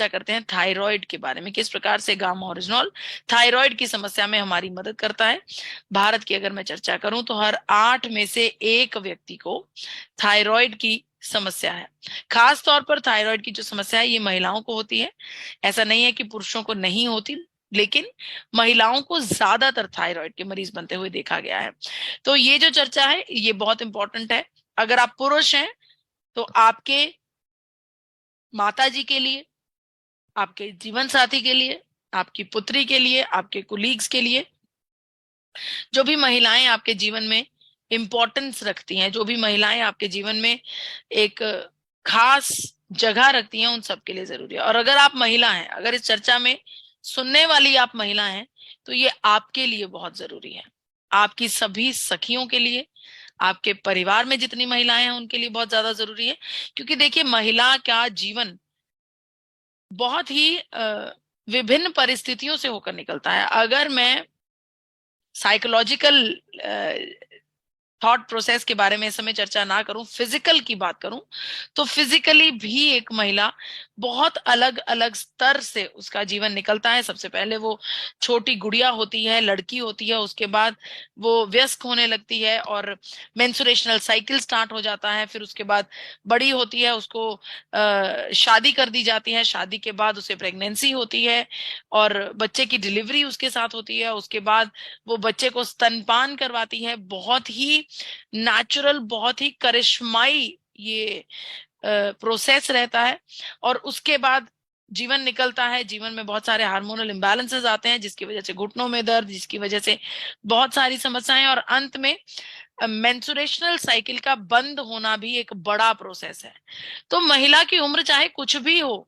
चर्चा करते हैं थायराइड के बारे में, किस प्रकार से गामा ओरिजिनॉल थायराइड की समस्या में हमारी मदद करता है। भारत की अगर मैं चर्चा करूं तो हर 8 में से 1 व्यक्ति को थायराइड की समस्या है। खास तौर पर थायराइड की जो समस्या है ये महिलाओं को होती है। ऐसा नहीं है कि पुरुषों को नहीं होती, लेकिन महिलाओं को ज्यादातर थायराइड के मरीज बनते हुए देखा गया है। तो ये जो चर्चा है ये बहुत इंपॉर्टेंट है। अगर आप पुरुष हैं तो आपके माता जी के लिए, आपके जीवन साथी के लिए, आपकी पुत्री के लिए, आपके कुलीग्स के लिए, जो भी महिलाएं आपके जीवन में इंपॉर्टेंस रखती हैं, जो भी महिलाएं आपके जीवन में एक खास जगह रखती हैं, उन सबके लिए जरूरी है। और अगर आप महिला हैं, अगर इस चर्चा में सुनने वाली आप महिला हैं, तो ये आपके लिए बहुत जरूरी है। आपकी सभी सखियों के लिए, आपके परिवार में जितनी महिलाएं हैं उनके लिए बहुत ज्यादा जरूरी है। क्योंकि देखिए, महिला का जीवन बहुत ही विभिन्न परिस्थितियों से होकर निकलता है। अगर मैं साइकोलॉजिकल थॉट प्रोसेस के बारे में इस समय चर्चा ना करूं, फिजिकल की बात करूं, तो फिजिकली भी एक महिला बहुत अलग अलग स्तर से उसका जीवन निकलता है। सबसे पहले वो छोटी गुड़िया होती है, लड़की होती है, उसके बाद वो वयस्क होने लगती है और मेंस्ट्रुएशनल साइकिल स्टार्ट हो जाता है। फिर उसके बाद बड़ी होती है, उसको शादी कर दी जाती है, शादी के बाद उसे प्रेगनेंसी होती है और बच्चे की डिलीवरी उसके साथ होती है। उसके बाद वो बच्चे को स्तनपान करवाती है। बहुत ही नेचुरल, बहुत ही करिश्माई ये प्रोसेस रहता है। और उसके बाद जीवन निकलता है। जीवन में बहुत सारे हार्मोनल इम्बैलेंसेस आते हैं, जिसकी वजह से घुटनों में दर्द, जिसकी वजह से बहुत सारी समस्याएं, और अंत में मेंस्ट्रुएशनल साइकिल का बंद होना भी एक बड़ा प्रोसेस है। तो महिला की उम्र चाहे कुछ भी हो,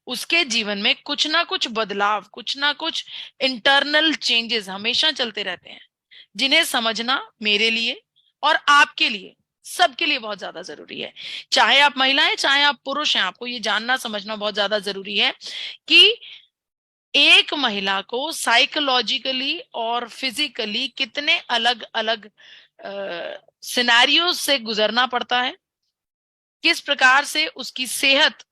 उसके जीवन में कुछ ना कुछ बदलाव, कुछ ना कुछ इंटरनल चेंजेस हमेशा चलते रहते हैं, जिन्हें समझना मेरे लिए और आपके लिए, सबके लिए बहुत ज्यादा जरूरी है। चाहे आप महिला हैं, चाहे आप पुरुष हैं, आपको ये जानना समझना बहुत ज्यादा जरूरी है कि एक महिला को साइकोलॉजिकली और फिजिकली कितने अलग अलग सिनेरियो से गुजरना पड़ता है, किस प्रकार से उसकी सेहत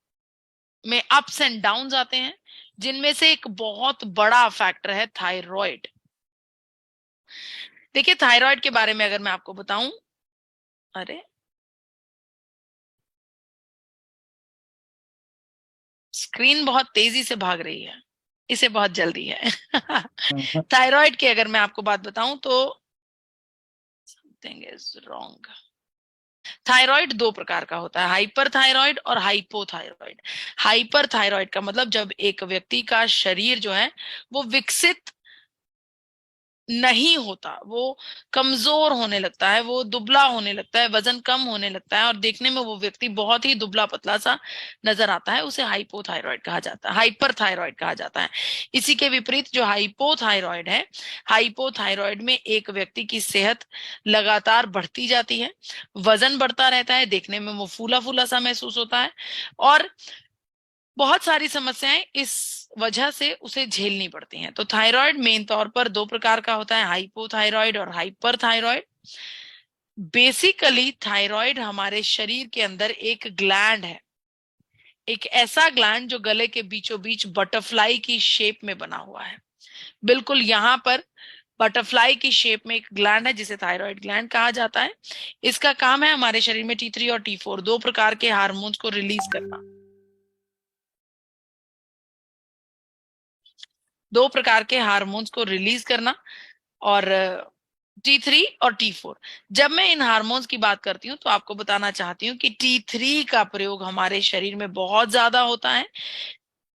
में अप्स एंड डाउन्स आते हैं, जिनमें से एक बहुत बड़ा फैक्टर है थायराइड। देखिए, थायराइड के बारे में अगर मैं आपको बताऊं, अरे स्क्रीन बहुत तेजी से भाग रही है, इसे बहुत जल्दी है। थायराइड की अगर मैं आपको बात बताऊं तो समथिंग इज रॉन्ग। थायराइड 2 प्रकार का होता है, हाइपर थायराइड और हाइपोथायराइड। हाइपर थायराइड का मतलब जब एक व्यक्ति का शरीर जो है वो विकसित नहीं होता, वो कमजोर होने लगता है, वो दुबला होने लगता है, वजन कम होने लगता है और देखने में वो व्यक्ति बहुत ही दुबला पतला सा नजर आता है, उसे हाइपोथायराइड कहा जाता है, हाइपर थायराइड कहा जाता है। इसी के विपरीत जो हाइपोथायराइड है, हाइपोथायराइड में एक व्यक्ति की सेहत लगातार बढ़ती जाती है, वजन बढ़ता रहता है, देखने में वो फूला फूला सा महसूस होता है और बहुत सारी समस्याएं इस वजह से उसे झेलनी पड़ती हैं। तो थायराइड मेन तौर पर 2 प्रकार का होता है, हाइपोथायराइड और हाइपर थायराइड। बेसिकली थायराइड हमारे शरीर के अंदर एक ग्लैंड है, एक ऐसा ग्लैंड जो गले के बीचों बीच बटरफ्लाई की शेप में बना हुआ है। बिल्कुल यहाँ पर बटरफ्लाई की शेप में एक ग्लैंड है जिसे थायराइड ग्लैंड कहा जाता है। इसका काम है हमारे शरीर में T3 और T4 2 प्रकार के हार्मोन्स को रिलीज करना। 2 प्रकार के हार्मोन्स को रिलीज करना। और T3 और T4, जब मैं इन हार्मोन्स की बात करती हूँ तो आपको बताना चाहती हूँ कि T3 का प्रयोग हमारे शरीर में बहुत ज्यादा होता है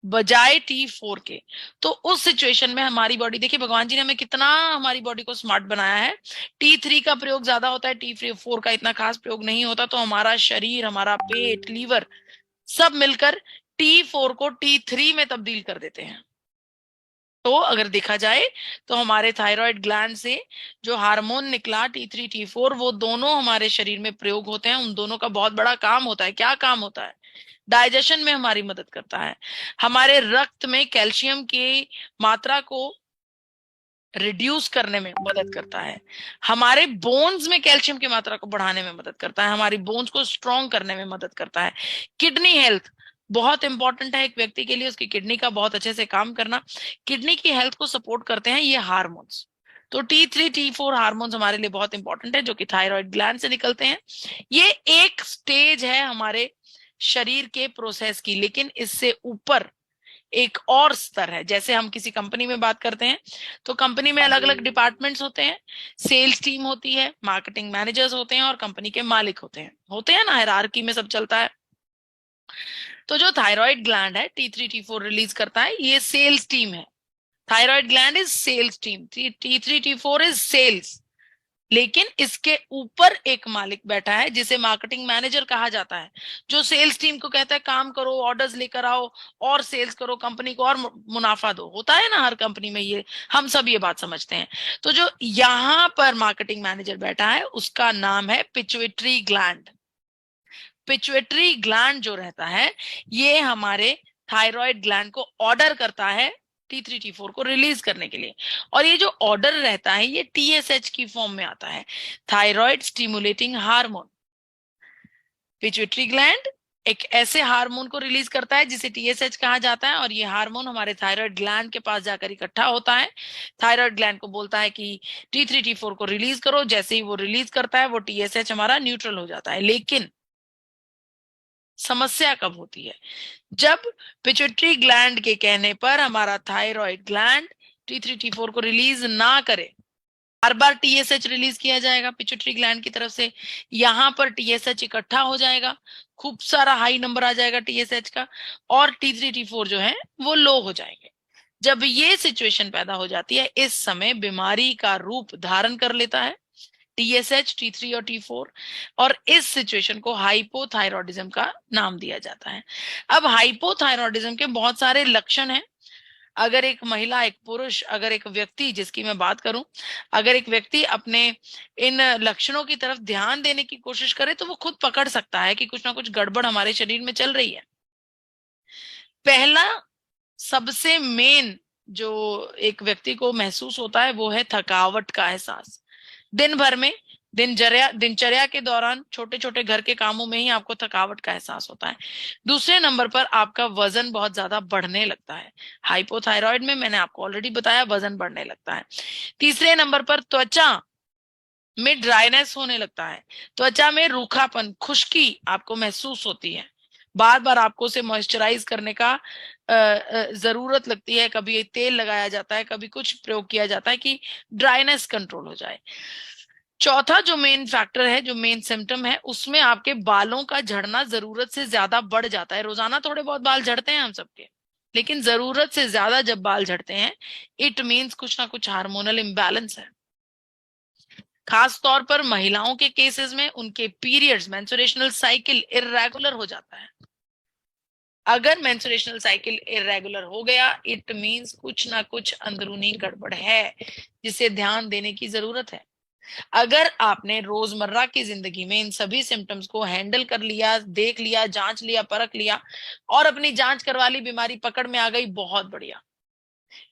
बजाय T4 के। तो उस सिचुएशन में हमारी बॉडी, देखिए भगवान जी ने हमें कितना हमारी बॉडी को स्मार्ट बनाया है। T3 का प्रयोग ज्यादा होता है, T4 का इतना खास प्रयोग नहीं होता, तो हमारा शरीर, हमारा पेट, लीवर सब मिलकर T4 को T3 में तब्दील कर देते हैं। तो अगर देखा जाए तो हमारे थायराइड ग्लैंड से जो हार्मोन निकला T3 T4, वो दोनों हमारे शरीर में प्रयोग होते हैं। उन दोनों का बहुत बड़ा काम होता है। क्या काम होता है? डाइजेशन में हमारी मदद करता है, हमारे रक्त में कैल्शियम की मात्रा को रिड्यूस करने में मदद करता है, हमारे बोन्स में कैल्शियम की मात्रा को बढ़ाने में मदद करता है, हमारी बोन्स को स्ट्रॉन्ग करने में मदद करता है, किडनी हेल्थ, बहुत इंपॉर्टेंट है एक व्यक्ति के लिए उसकी किडनी का बहुत अच्छे से काम करना। किडनी की हेल्थ को सपोर्ट करते हैं ये हार्मोन्स। तो T3 T4 हार्मोन्स हमारे लिए बहुत इंपॉर्टेंट है, जो कि थायराइड ग्लैंड से निकलते हैं। ये एक स्टेज है हमारे शरीर के प्रोसेस की, लेकिन इससे ऊपर एक और स्तर है। जैसे हम किसी कंपनी में बात करते हैं तो कंपनी में अलग अलग डिपार्टमेंट्स होते हैं, सेल्स टीम होती है, मार्केटिंग मैनेजर्स होते हैं और कंपनी के मालिक होते हैं ना, हायरार्की में सब चलता है। तो जो थायराइड ग्लैंड है T3 T4 रिलीज करता है, ये सेल्स टीम है। Thyroid gland is sales team, T3 T4 is sales. लेकिन इसके ऊपर एक मालिक बैठा है जिसे मार्केटिंग मैनेजर कहा जाता है, जो सेल्स टीम को कहता है काम करो, ऑर्डर्स लेकर आओ और सेल्स करो, कंपनी को और मुनाफा दो। होता है ना हर कंपनी में, ये हम सब ये बात समझते हैं। तो जो यहां पर मार्केटिंग मैनेजर बैठा है उसका नाम है पिट्यूटरी ग्लैंड। पिट्यूटरी ग्लैंड जो रहता है ये हमारे थायराइड ग्लैंड को ऑर्डर करता है T3 T4 को रिलीज करने के लिए। और ये जो ऑर्डर रहता है ये TSH की फॉर्म में आता है, thyroid stimulating hormone. Pituitary gland एक ऐसे हार्मोन को रिलीज करता है जिसे TSH कहा जाता है, और ये हार्मोन हमारे थायराइड ग्लैंड के पास जाकर इकट्ठा होता है। थायराइड ग्लैंड को बोलता है कि T3 T4 को रिलीज करो। जैसे ही वो रिलीज करता है वो TSH हमारा न्यूट्रल हो जाता है। लेकिन समस्या कब होती है? जब पिट्यूटरी ग्लैंड के कहने पर हमारा थायराइड ग्लैंड T3 T4 को रिलीज ना करे। बार बार TSH रिलीज किया जाएगा पिट्यूटरी ग्लैंड की तरफ से, यहां पर TSH इकट्ठा हो जाएगा, खूब सारा हाई नंबर आ जाएगा TSH का, और T3 T4 जो है वो लो हो जाएंगे। जब ये सिचुएशन पैदा हो जाती है, इस समय बीमारी का रूप धारण कर लेता है TSH, T3 और T4, और इस सिचुएशन को हाइपोथायरॉयडिज्म का नाम दिया जाता है। अब हाइपोथायरॉयडिज्म के बहुत सारे लक्षण हैं। अगर एक महिला, एक पुरुष, अगर एक व्यक्ति, जिसकी मैं बात करूं, अगर एक व्यक्ति अपने इन लक्षणों की तरफ ध्यान देने की कोशिश करे तो वो खुद पकड़ सकता है कि कुछ ना कुछ गड़बड़ हमारे शरीर में चल रही है। पहला सबसे मेन जो एक व्यक्ति को महसूस होता है वो है थकावट का एहसास। दिन भर में दिनचर्या के दौरान छोटे छोटे घर के कामों में ही आपको थकावट का एहसास होता है। दूसरे नंबर पर आपका वजन बहुत ज्यादा बढ़ने लगता है। हाइपोथायराइड में मैंने आपको ऑलरेडी बताया वजन बढ़ने लगता है। तीसरे नंबर पर त्वचा में ड्राइनेस होने लगता है, त्वचा में रूखापन, खुश्की आपको महसूस होती है। बार बार आपको उसे मॉइस्चराइज करने का जरूरत लगती है। कभी तेल लगाया जाता है, कभी कुछ प्रयोग किया जाता है कि ड्राइनेस कंट्रोल हो जाए। चौथा जो मेन फैक्टर है, जो मेन सिम्टम है, उसमें आपके बालों का झड़ना जरूरत से ज्यादा बढ़ जाता है। रोजाना थोड़े बहुत बाल झड़ते हैं हम सबके, लेकिन जरूरत से ज्यादा जब बाल झड़ते हैं, इट मीन्स कुछ ना कुछ हार्मोनल इम्बैलेंस है। खास तौर पर महिलाओं के केसेस में उनके पीरियड्स, मेंस्ट्रुएशनल साइकिल इरेगुलर हो जाता है। अगर मेंस्ट्रुएशनल साइकिल इरेगुलर हो गया, इट मींस कुछ ना कुछ अंदरूनी गड़बड़ है जिसे ध्यान देने की जरूरत है। अगर आपने रोजमर्रा की जिंदगी में इन सभी सिम्टम्स को हैंडल कर लिया, देख लिया, जांच लिया, परख लिया और अपनी जांच करवा ली, बीमारी पकड़ में आ गई, बहुत बढ़िया।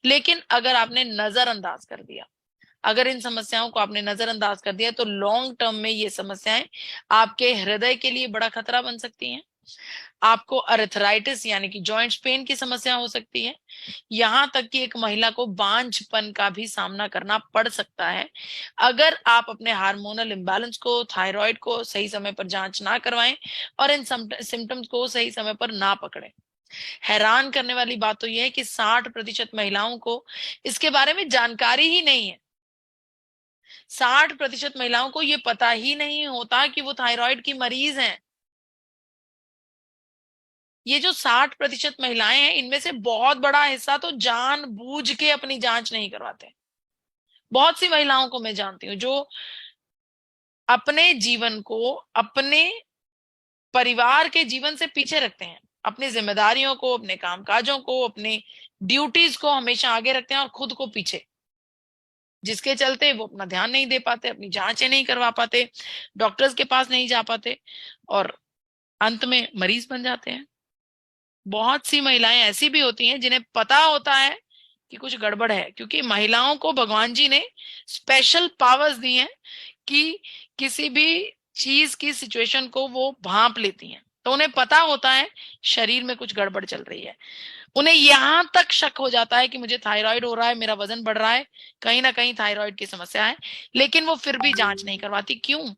लेकिन अगर आपने नजरअंदाज कर दिया, अगर इन समस्याओं को आपने नजरअंदाज कर दिया, तो लॉन्ग टर्म में ये समस्याएं आपके हृदय के लिए बड़ा खतरा बन सकती हैं। आपको अर्थराइटिस यानी कि जॉइंट्स पेन की समस्या हो सकती है। यहां तक कि एक महिला को बांझपन का भी सामना करना पड़ सकता है अगर आप अपने हार्मोनल इम्बैलेंस को, थायराइड को सही समय पर जांच ना करवाएं और इन सिम्टम्स को सही समय पर ना पकड़ें। हैरान करने वाली बात तो यह है कि 60% महिलाओं को इसके बारे में जानकारी ही नहीं है। 60% महिलाओं को यह पता ही नहीं होता कि वो थायराइड की मरीज हैं। ये जो 60% महिलाएं हैं, इनमें से बहुत बड़ा हिस्सा तो जानबूझ के अपनी जांच नहीं करवाते। बहुत सी महिलाओं को मैं जानती हूँ जो अपने जीवन को, अपने परिवार के जीवन से पीछे रखते हैं, अपनी जिम्मेदारियों को, अपने कामकाजों को, अपने ड्यूटीज को हमेशा आगे रखते हैं और खुद को पीछे, जिसके चलते वो अपना ध्यान नहीं दे पाते, अपनी जांचें नहीं करवा पाते, डॉक्टर्स के पास नहीं जा पाते और अंत में मरीज बन जाते हैं। बहुत सी महिलाएं ऐसी भी होती हैं जिन्हें पता होता है कि कुछ गड़बड़ है, क्योंकि महिलाओं को भगवान जी ने स्पेशल पावर्स दी हैं कि किसी भी चीज की सिचुएशन को वो भांप लेती हैं। तो उन्हें पता होता है शरीर में कुछ गड़बड़ चल रही है। उन्हें यहां तक शक हो जाता है कि मुझे थायराइड हो रहा है, मेरा वजन बढ़ रहा है, कहीं ना कहीं थायराइड की समस्या है, लेकिन वो फिर भी जांच नहीं करवाती। क्यों?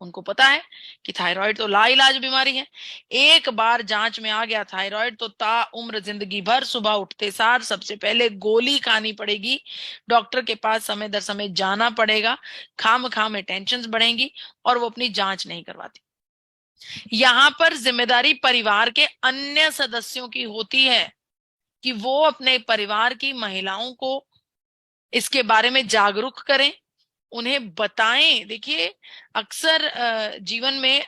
उनको पता है कि थायराइड तो लाइलाज बीमारी है। एक बार जांच में आ गया थायराइड तो ता उम्र जिंदगी भर सुबह उठते सार सबसे पहले गोली खानी पड़ेगी, डॉक्टर के पास समय दर समय जाना पड़ेगा, खाम खाम में टेंशन बढ़ेंगी और वो अपनी जांच नहीं करवाती। यहां पर जिम्मेदारी परिवार के अन्य सदस्यों की होती है कि वो अपने परिवार की महिलाओं को इसके बारे में जागरूक करें, उन्हें बताएं। देखिए, अक्सर जीवन में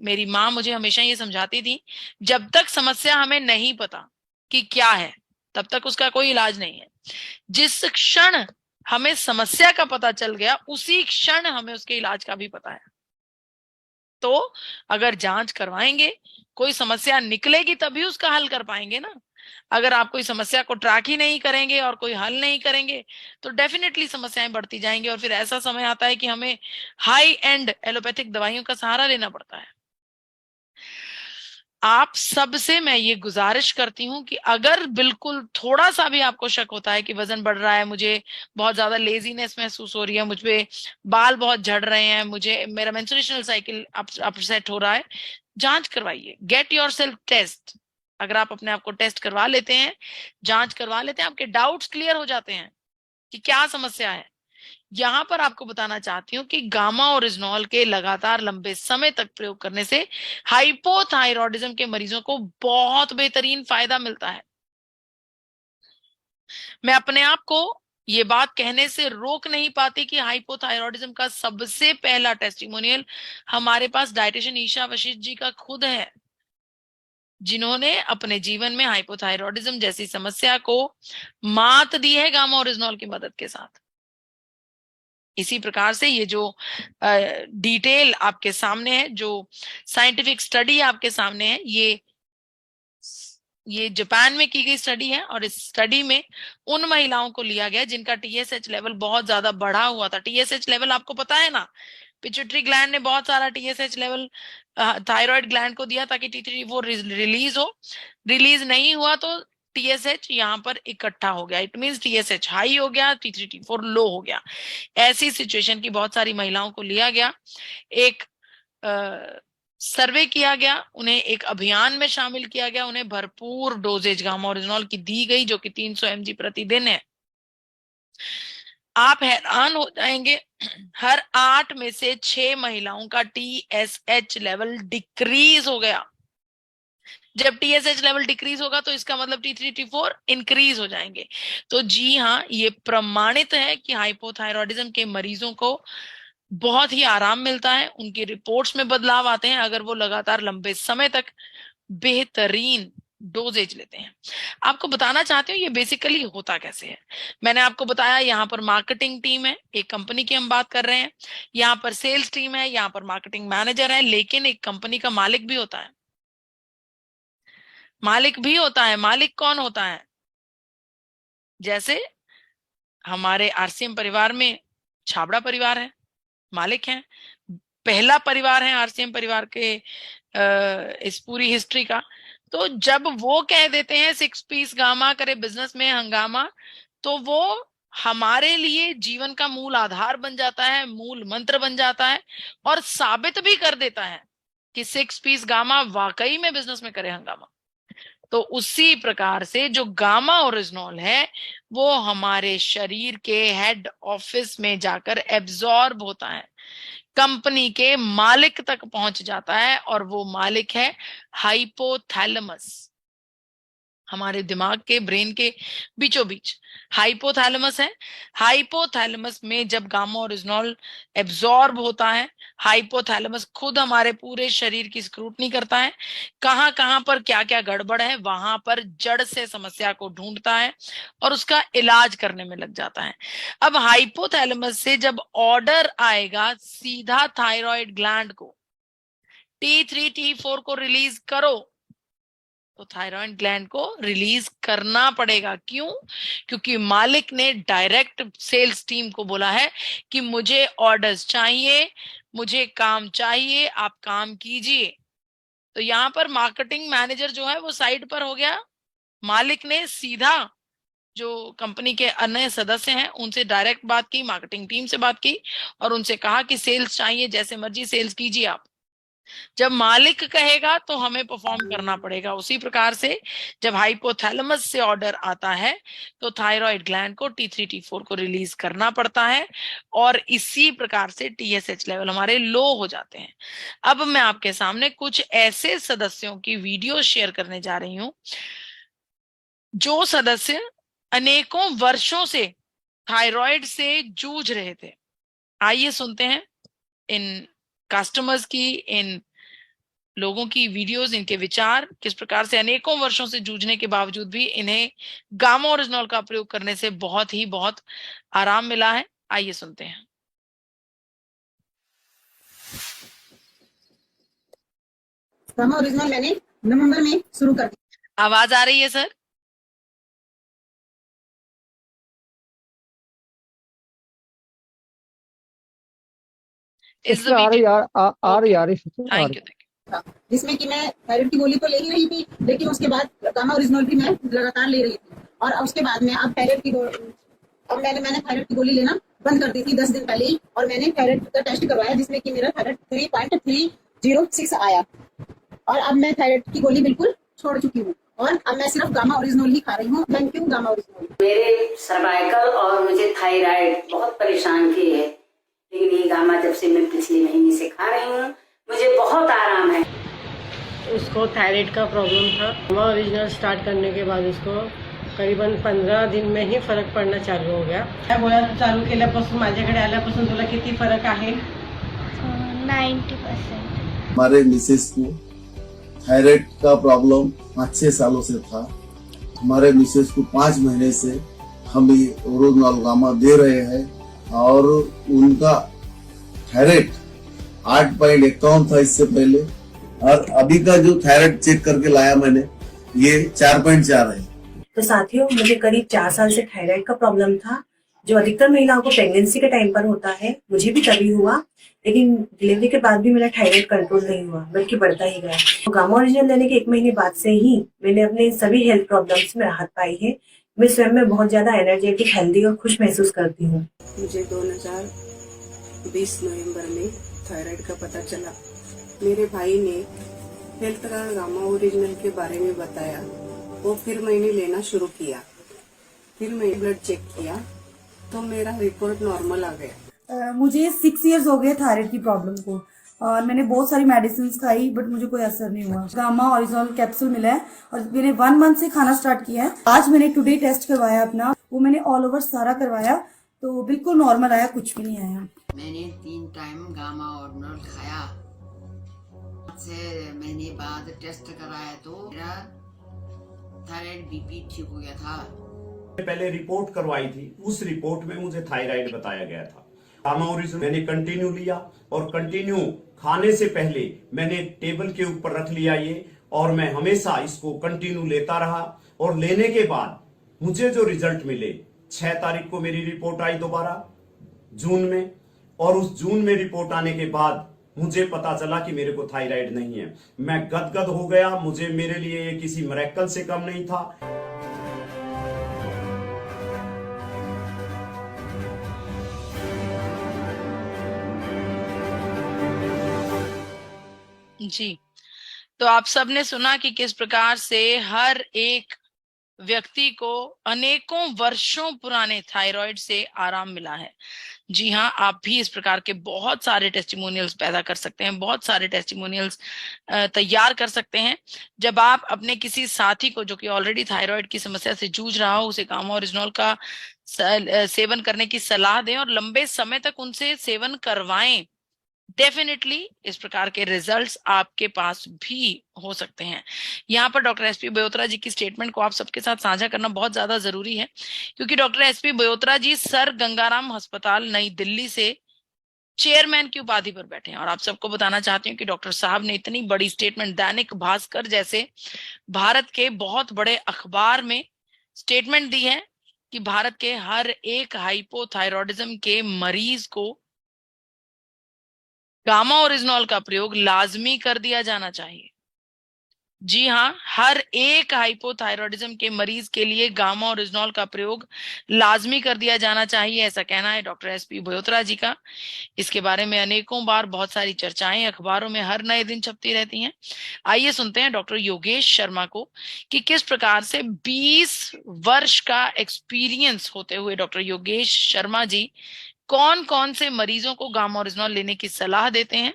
मेरी माँ मुझे हमेशा ये समझाती थी, जब तक समस्या हमें नहीं पता कि क्या है तब तक उसका कोई इलाज नहीं है। जिस क्षण हमें समस्या का पता चल गया उसी क्षण हमें उसके इलाज का भी पता है। तो अगर जांच करवाएंगे, कोई समस्या निकलेगी तभी उसका हल कर पाएंगे ना। अगर आप कोई समस्या को ट्रैक ही नहीं करेंगे और कोई हल नहीं करेंगे तो डेफिनेटली समस्याएं बढ़ती जाएंगी और फिर ऐसा समय आता है कि हमें हाई एंड एलोपैथिक दवाइयों का सहारा लेना पड़ता है। आप सबसे मैं ये गुजारिश करती हूँ कि अगर बिल्कुल थोड़ा सा भी आपको शक होता है कि वजन बढ़ रहा है, मुझे बहुत ज्यादा लेजीनेस महसूस हो रही है, मुझे बाल बहुत झड़ रहे हैं, मुझे मेरा मेंस्ट्रुएशनल साइकिल अपसेट हो रहा है, जांच करवाइए। Get yourself test. अगर आप अपने आप को टेस्ट करवा लेते हैं, जांच करवा लेते हैं, आपके डाउट्स क्लियर हो जाते हैं कि क्या समस्या है। यहां पर आपको बताना चाहती हूँ कि गामा ओरिजिनॉल के लगातार लंबे समय तक प्रयोग करने से हाइपोथायरॉयडिज्म के मरीजों को बहुत बेहतरीन फायदा मिलता है। मैं अपने आप को ये बात कहने से रोक नहीं पाती कि हाइपोथायरॉयडिज्म का सबसे पहला टेस्टिमोनियल हमारे पास डाइटिशियन ईशा वशिष्ठ जी का खुद है, जिन्होंने अपने जीवन में हाइपोथायरॉयडिज्म जैसी समस्या को मात दी है गामा ओरिजिनॉल की मदद के साथ। इसी प्रकार से ये जो डिटेल आपके सामने है, जो साइंटिफिक स्टडी आपके सामने है, ये जापान में की गई स्टडी है और इस स्टडी में उन महिलाओं को लिया गया जिनका टीएसएच लेवल बहुत ज्यादा बढ़ा हुआ था। टीएसएच लेवल आपको पता है ना, पिट्यूटरी ग्लैंड ने बहुत सारा टीएसएच लेवल थायराइड ग्लैंड को दिया ताकि T3T4 रिलीज हो। रिलीज नहीं हुआ तो टीएसएच यहाँ पर इकट्ठा हो गया, इट मींस टीएसएच हाई हो गया, T3T4 लो हो गया। ऐसी सिचुएशन की बहुत सारी महिलाओं को लिया गया, एक सर्वे किया गया, उन्हें एक अभियान में शामिल किया गया, उन्हें भरपूर डोजेज गामा ओरिजिनॉल की दी गई जो कि 300 mg प्रतिदिन है। आप हैरान हो जाएंगे, हर 8 में से 6 महिलाओं का टीएसएच लेवल डिक्रीज हो गया। जब टीएसएच लेवल डिक्रीज होगा तो इसका मतलब T3T4 इंक्रीज हो जाएंगे। तो जी हाँ, ये प्रमाणित है कि हाइपोथायरॉयडिज्म के मरीजों को बहुत ही आराम मिलता है, उनकी रिपोर्ट्स में बदलाव आते हैं अगर वो लगातार लंबे समय तक बेहतरीन डोजेज लेते हैं। आपको बताना चाहती हूँ ये बेसिकली होता कैसे है। मैंने आपको बताया यहाँ पर मार्केटिंग टीम है, एक कंपनी की हम बात कर रहे हैं, यहाँ पर सेल्स टीम है, यहाँ पर मार्केटिंग मैनेजर है, लेकिन एक कंपनी का मालिक भी होता है। मालिक भी होता है। मालिक कौन होता है? जैसे हमारे आरसीएम परिवार में छाबड़ा परिवार है, मालिक हैं, पहला परिवार है आरसीएम परिवार के इस पूरी हिस्ट्री का। तो जब वो कह देते हैं 6 पीस गामा करे बिजनेस में हंगामा, तो वो हमारे लिए जीवन का मूल आधार बन जाता है, मूल मंत्र बन जाता है और साबित भी कर देता है कि 6 पीस गामा वाकई में बिजनेस में करे हंगामा। तो उसी प्रकार से जो गामा ओरिजिनॉल है वो हमारे शरीर के हेड ऑफिस में जाकर एब्जॉर्ब होता है, कंपनी के मालिक तक पहुंच जाता है और वो मालिक है हाइपोथैलेमस। हमारे दिमाग के ब्रेन के बीचों बीच हाइपोथैलेमस है। हाइपोथैलेमस में जब गामा ओरिजिनॉल एब्जॉर्ब होता है, हाइपोथैलेमस खुद हमारे पूरे शरीर की स्क्रूटनी करता है, कहां कहां पर क्या क्या गड़बड़ है वहां पर जड़ से समस्या को ढूंढता है और उसका इलाज करने में लग जाता है। अब हाइपोथैलेमस से जब ऑर्डर आएगा सीधा थायराइड ग्लैंड को, T3T4 को रिलीज करो, तो थायराइड ग्लैंड को रिलीज करना पड़ेगा। क्यों? क्योंकि मालिक ने डायरेक्ट सेल्स टीम को बोला है कि मुझे ऑर्डर्स चाहिए, मुझे काम चाहिए, आप काम कीजिए। तो यहाँ पर मार्केटिंग मैनेजर जो है वो साइड पर हो गया, मालिक ने सीधा जो कंपनी के अन्य सदस्य हैं उनसे डायरेक्ट बात की, मार्केटिंग टीम से बात की और उनसे कहा कि सेल्स चाहिए, जैसे मर्जी सेल्स कीजिए आप। जब मालिक कहेगा तो हमें परफॉर्म करना पड़ेगा। उसी प्रकार से जब हाइपोथैलेमस से ऑर्डर आता है तो थायराइड ग्लैंड को T3 T4 को रिलीज करना पड़ता है और इसी प्रकार से TSH लेवल हमारे लो हो जाते हैं। अब मैं आपके सामने कुछ ऐसे सदस्यों की वीडियो शेयर करने जा रही हूं जो सदस्य अनेकों वर्षों से थायराइड से जूझ रहे थे। आइए सुनते हैं इन कस्टमर्स की, इन लोगों की वीडियोस, इनके विचार, किस प्रकार से अनेकों वर्षों से जूझने के बावजूद भी इन्हें गामा ओरिजिनॉल का प्रयोग करने से बहुत आराम मिला है। आइए सुनते हैं। गामा ओरिजिनल मैंने नवंबर में शुरू कर दिया। आवाज आ रही है सर? इज द आ रही वीडियो आ रही आ रही थैंक यू जिसमें कि मैं थायराइड की गोली तो ले ही रही थी, लेकिन उसके बाद गामा ओरिजिनल भी मैं लगातार ले रही थी। और उसके बाद में अब मैंने थायराइड की गोली लेना बंद कर दी थी 10 दिन पहले ही। और मैंने थायराइड का टेस्ट करवाया जिसमें कि मेरा थायराइड 3.306 आया। और अब मैं थायराइड की गोली बिल्कुल छोड़ चुकी हूँ और अब मैं सिर्फ गामा ओरिजिनल ही खा रही हूँ। Thank you gamma original. मेरे सर्वाइकल और मुझे थायराइड बहुत परेशान की है, लेकिन ये गामा जब से मैं पिछले महीने से खा रही हूँ मुझे बहुत आराम है। उसको थायराइड का प्रॉब्लम था। गामा ओरिजिनल स्टार्ट करने के बाद उसको करीबन 15 दिन में ही फरक पडणं चालू हो गया। त्या गोळ्या चालू केल्यापासून माझ्याकडे आल्यापासून तुला किती फरक आहे? 90%। हमारे मिसेस को थायराइड का प्रॉब्लम 5-6 सालों से था। हमारे मिसेस को 5 महीने से हम ये ओरिजिनल गामा दे रहे हैं और उनका थायराइड 8.51 था इससे पहले, और अभी का जो थायराइड चेक करके लाया मैंने ये 4.4 है। तो साथियों, मुझे करीब 4 साल से थायराइड का प्रॉब्लम था, जो अधिकतर महिलाओं को प्रेगनेंसी के टाइम पर होता है। मुझे भी तभी हुआ, लेकिन डिलीवरी के बाद भी मेरा थायराइड कंट्रोल नहीं हुआ, बल्कि बढ़ता ही गया। तो गामा ओरिजिनल लेने के 1 महीने बाद से ही मैंने अपने सभी हेल्थ प्रॉब्लम्स में राहत पाई है। मैं स्वयं में बहुत ज्यादा एनर्जेटिक, हेल्दी और खुश महसूस करती हूँ। मुझे 2020 नवंबर में थायराइड का पता चला। मेरे भाई ने हेल्थ कार्ड गामा ओरिजिनल के बारे में बताया, वो फिर मैंने लेना शुरू किया। फिर मैंने ब्लड चेक किया तो मेरा रिपोर्ट नॉर्मल आ गया। मुझे 6 इयर्स हो गए थायराइड की प्रॉब्लम को और मैंने बहुत सारी मेडिसिन खाई, बट मुझे कोई असर नहीं हुआ। गामा ओरिजिनल कैप्सूल मिला है और मैंने 1 मंथ से खाना स्टार्ट किया है। आज मैंने टुडे टेस्ट करवाया अपना, वो मैंने ऑल ओवर सारा करवाया तो बिल्कुल नॉर्मल आया, कुछ भी नहीं आया। मैंने 3 टाइम गामा ओरिजिनल खाया। 6 महीने बाद टेस्ट कराया तो मेरा थायराइड बीपी ठीक हो गया था। पहले रिपोर्ट करवाई थी, उस रिपोर्ट में मुझे थायराइड बताया गया था। गामा ओरिजिनल मैंने कंटिन्यू लिया और कंटिन्यू खाने से पहले मैंने टेबल के ऊपर रख लिया ये, और मैं हमेशा इसको कंटिन्यू लेता रहा। और लेने के बाद मुझे जो रिजल्ट मिले, 6 तारीख को मेरी रिपोर्ट आई दोबारा जून में, और उस जून में रिपोर्ट आने के बाद मुझे पता चला कि मेरे को थायराइड नहीं है। मैं गदगद हो गया। मुझे, मेरे लिए ये किसी मिरेकल से कम नहीं था। जी, तो आप सबने सुना कि किस प्रकार से हर एक व्यक्ति को अनेकों वर्षों पुराने थायराइड से आराम मिला है। जी हाँ, आप भी इस प्रकार के बहुत सारे टेस्टिमोनियल्स पैदा कर सकते हैं, बहुत सारे टेस्टिमोनियल्स तैयार कर सकते हैं। जब आप अपने किसी साथी को जो कि ऑलरेडी थायराइड की समस्या से जूझ रहा हो, उसे गामा ओरिजिनल का सेवन करने की सलाह दें और लंबे समय तक उनसे सेवन करवाएं। डेफिनेटली इस प्रकार के रिजल्ट्स आपके पास भी हो सकते हैं। यहाँ पर डॉक्टर एसपी बयोत्रा जी की स्टेटमेंट को आप सबके साथ साझा करना बहुत ज्यादा जरूरी है, क्योंकि डॉक्टर एसपी बयोत्रा जी सर गंगाराम अस्पताल नई दिल्ली से चेयरमैन की उपाधि पर बैठे हैं। और आप सबको बताना चाहती हूँ कि डॉक्टर साहब ने इतनी बड़ी स्टेटमेंट दैनिक भास्कर जैसे भारत के बहुत बड़े अखबार में स्टेटमेंट दी है कि भारत के हर एक हाइपोथायरॉयडिज्म के मरीज को गामा ओरिजिनल का प्रयोग लाजमी कर दिया जाना चाहिए। जी हाँ, हर एक हाइपोथायरॉयडिज्म के मरीज के लिए गामा ओरिजिनॉल का प्रयोग लाजमी कर दिया जाना चाहिए, ऐसा कहना है डॉक्टर एसपी बोयोत्रा जी का। इसके बारे में अनेकों बार बहुत सारी चर्चाएं अखबारों में हर नए दिन छपती रहती हैं। आइए सुनते हैं डॉक्टर योगेश शर्मा को कि किस प्रकार से 20 वर्ष का एक्सपीरियंस होते हुए डॉक्टर योगेश शर्मा जी कौन कौन से मरीजों को गामा ओरिजिनॉल लेने की सलाह देते हैं।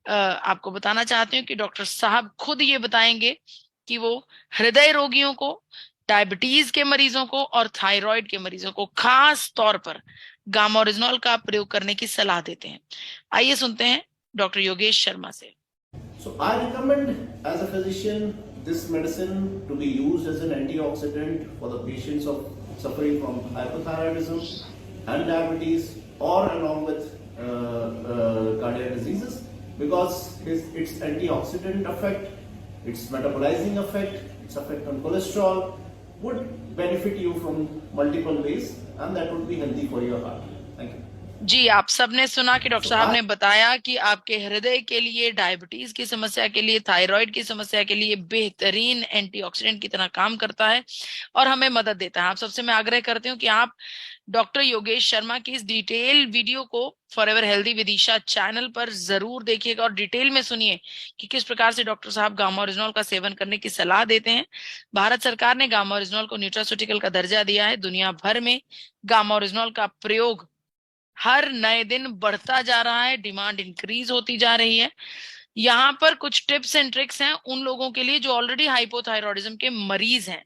आपको बताना चाहती हूँ कि डॉक्टर साहब खुद ये बताएंगे कि वो हृदय रोगियों को, डायबिटीज के मरीजों को और थायराइड के मरीजों को खास तौर पर गामा ओरिजिनॉल का प्रयोग करने की सलाह देते हैं। आइए सुनते हैं डॉक्टर योगेश शर्मा से। So I recommend as a physician this medicine to be used as an antioxidant for the patients of suffering from hypothyroidism and diabetes or along with cardiac diseases because its antioxidant effect, its metabolizing effect, its effect on cholesterol would benefit you from multiple ways and that would be healthy for your heart. Thank you. जी, आप सबने सुना कि doctor साहब ने बताया कि आपके हृदय के लिए, डायबिटीज की समस्या के लिए, थायराइड की समस्या के लिए बेहतरीन एंटीऑक्सीडेंट की तरह काम करता है और हमें मदद देता है। आप सबसे मैं आग्रह करती हूँ कि आप डॉक्टर योगेश शर्मा की इस डिटेल वीडियो को फॉरएवर हेल्दी विदिशा चैनल पर जरूर देखिएगा और डिटेल में सुनिए कि किस प्रकार से डॉक्टर साहब गामा ओरिजिनॉल का सेवन करने की सलाह देते हैं। भारत सरकार ने गामा ओरिजिनॉल को न्यूट्रास्यूटिकल का दर्जा दिया है। दुनिया भर में गामा ओरिजिनॉल का प्रयोग हर नए दिन बढ़ता जा रहा है, डिमांड इंक्रीज होती जा रही है। यहाँ पर कुछ टिप्स एंड ट्रिक्स हैं उन लोगों के लिए जो ऑलरेडी हाइपोथायरॉयडिज्म के मरीज हैं।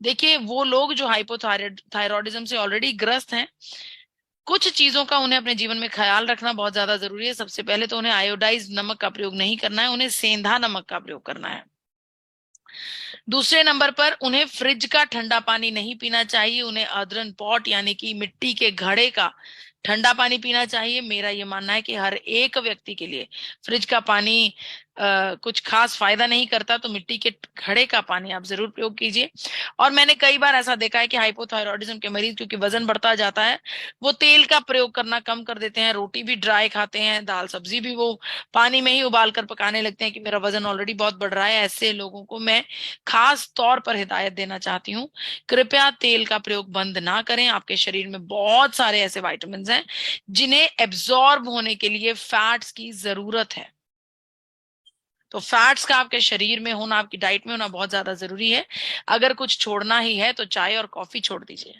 देखिए, वो लोग जो हाइपोथायरॉयडिज्म से ऑलरेडी ग्रस्त हैं, कुछ चीजों का उन्हें अपने जीवन में ख्याल रखना बहुत ज्यादा जरूरी है। सबसे पहले तो उन्हें आयोडाइज नमक का प्रयोग नहीं करना है, उन्हें सेंधा नमक का प्रयोग करना है। दूसरे नंबर पर उन्हें फ्रिज का ठंडा पानी नहीं पीना चाहिए, उन्हें अर्दन पॉट यानी कि मिट्टी के घड़े का ठंडा पानी पीना चाहिए। मेरा ये मानना है कि हर एक व्यक्ति के लिए फ्रिज का पानी कुछ खास फायदा नहीं करता, तो मिट्टी के घड़े का पानी आप जरूर प्रयोग कीजिए। और मैंने कई बार ऐसा देखा है कि हाइपोथायरॉयडिज्म के मरीज क्योंकि वजन बढ़ता जाता है, वो तेल का प्रयोग करना कम कर देते हैं, रोटी भी ड्राई खाते हैं, दाल सब्जी भी वो पानी में ही उबाल कर पकाने लगते हैं कि मेरा वजन ऑलरेडी बहुत बढ़ रहा है। ऐसे लोगों को मैं खास तौर पर हिदायत देना चाहती हूँ, कृपया तेल का प्रयोग बंद ना करें। आपके शरीर में बहुत सारे ऐसे विटामिन हैं जिन्हें एब्जॉर्ब होने के लिए फैट्स की जरूरत है, तो फैट्स का आपके शरीर में होना, आपकी डाइट में होना बहुत ज्यादा जरूरी है। अगर कुछ छोड़ना ही है तो चाय और कॉफी छोड़ दीजिए,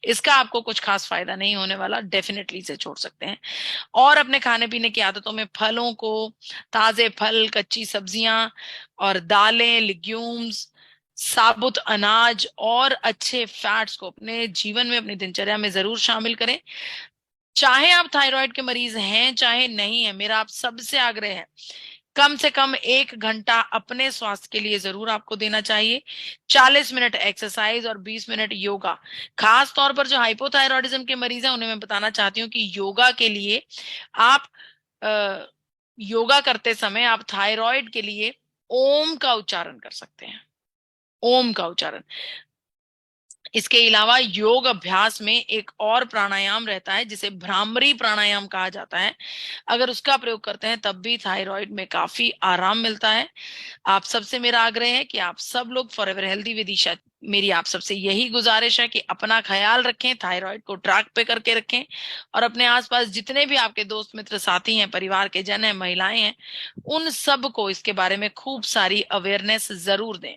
इसका आपको कुछ खास फायदा नहीं होने वाला, डेफिनेटली इसे छोड़ सकते हैं। और अपने खाने पीने की आदतों में फलों को, ताजे फल, कच्ची सब्जियां और दालें, लिग्यूम्स, साबुत अनाज और अच्छे फैट्स को अपने जीवन में, अपनी दिनचर्या में जरूर शामिल करें। चाहे आप थायराइड के मरीज हैं चाहे नहीं है, मेरा आप सबसे आग्रह है कम से कम 1 घंटा अपने स्वास्थ्य के लिए जरूर आपको देना चाहिए। 40 मिनट एक्सरसाइज और 20 मिनट योगा। खास तौर पर जो हाइपोथायरॉयडिज्म के मरीज हैं उन्हें मैं बताना चाहती हूँ कि योगा के लिए आप योगा करते समय आप थायराइड के लिए ओम का उच्चारण कर सकते हैं, ओम का उच्चारण। इसके अलावा योग अभ्यास में एक और प्राणायाम रहता है जिसे भ्रामरी प्राणायाम कहा जाता है, अगर उसका प्रयोग करते हैं तब भी थायराइड में काफी आराम मिलता है। आप सबसे मेरा आग्रह है कि आप सब लोग फॉरएवर हेल्दी विदिशा, मेरी आप सबसे यही गुजारिश है कि अपना ख्याल रखें, थायराइड को ट्रैक पे करके रखें और अपने आसपास जितने भी आपके दोस्त मित्र साथी हैं, परिवार के जन हैं, महिलाएं हैं, उन सब को इसके बारे में खूब सारी अवेयरनेस जरूर दें।